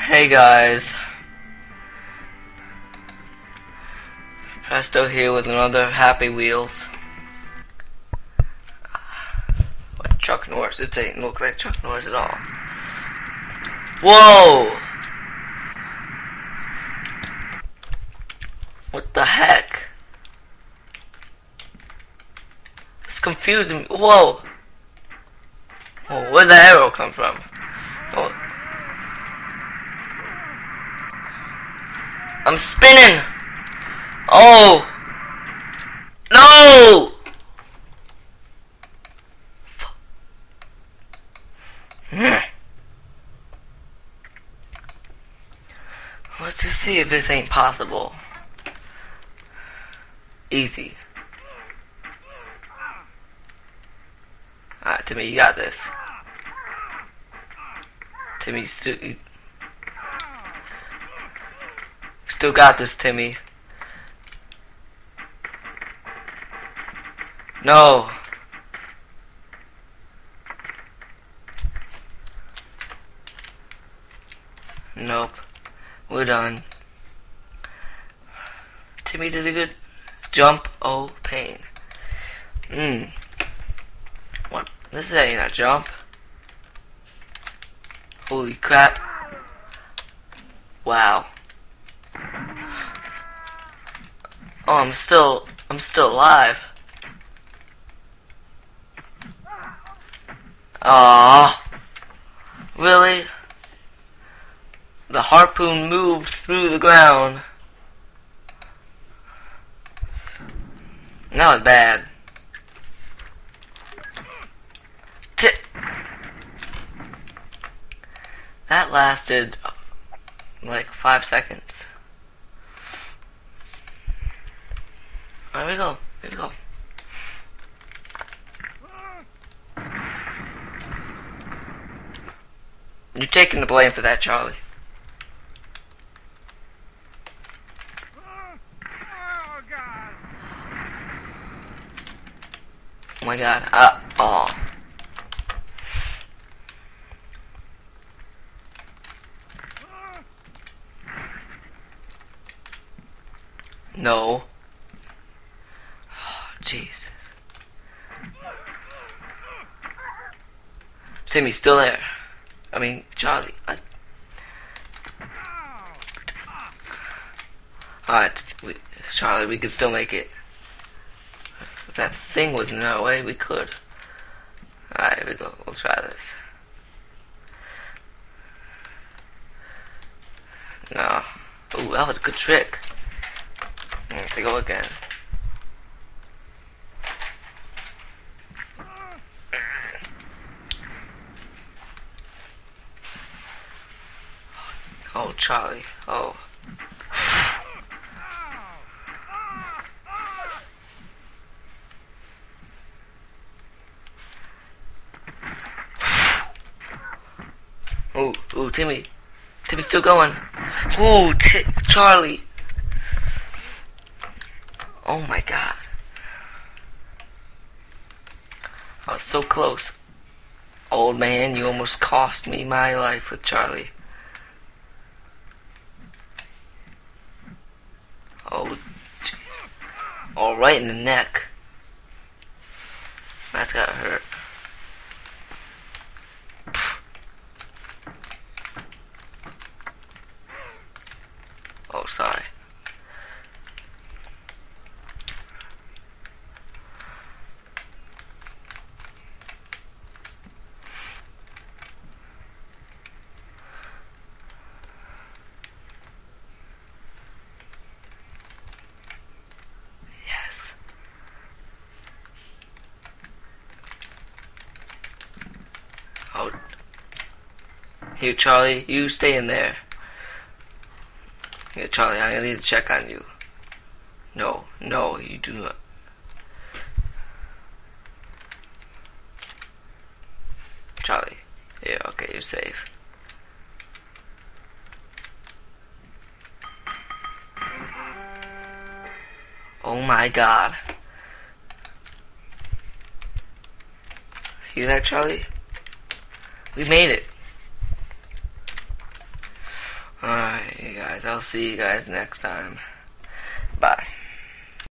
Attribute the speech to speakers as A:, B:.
A: Hey guys, Presto here with another Happy Wheels. What, Chuck Norris? It doesn't look like Chuck Norris at all. Whoa! What the heck? It's confusing me. Whoa! Oh, where'd the arrow come from? Oh. I'm spinning! Oh! No! Let's just see if this ain't possible. Easy. Alright, Timmy, you got this. Timmy, you still got this, Timmy. No. Nope. We're done. Timmy did a good jump. Oh, pain. What? This ain't a jump. Holy crap. Wow. Oh, I'm still alive. Aww. Really? The harpoon moved through the ground. That was bad. That lasted like 5 seconds. There we go. Here we go. You're taking the blame for that, Charlie. Oh my god. Oh. No. Oh, jeez. Timmy's still there. I mean, Charlie. Alright, Charlie, we could still make it. If that thing was in our way, we could. Alright, here we go. We'll try this. No. Ooh, that was a good trick. Have to go again. Oh, Charlie. Oh. Ooh, Timmy. Timmy's still going. Ooh, Charlie. Oh my god. I was so close. Old man, you almost cost me my life with Charlie. Oh, geez. Oh, right in the neck. That's gotta hurt. Oh, sorry. Yes. Oh. Here, Charlie, you stay in there. Yeah, Charlie, I need to check on you. No, you do not. Charlie. Yeah, okay, you're safe. Oh my god. Hear that, Charlie? We made it. Alright, you guys. I'll see you guys next time. Bye.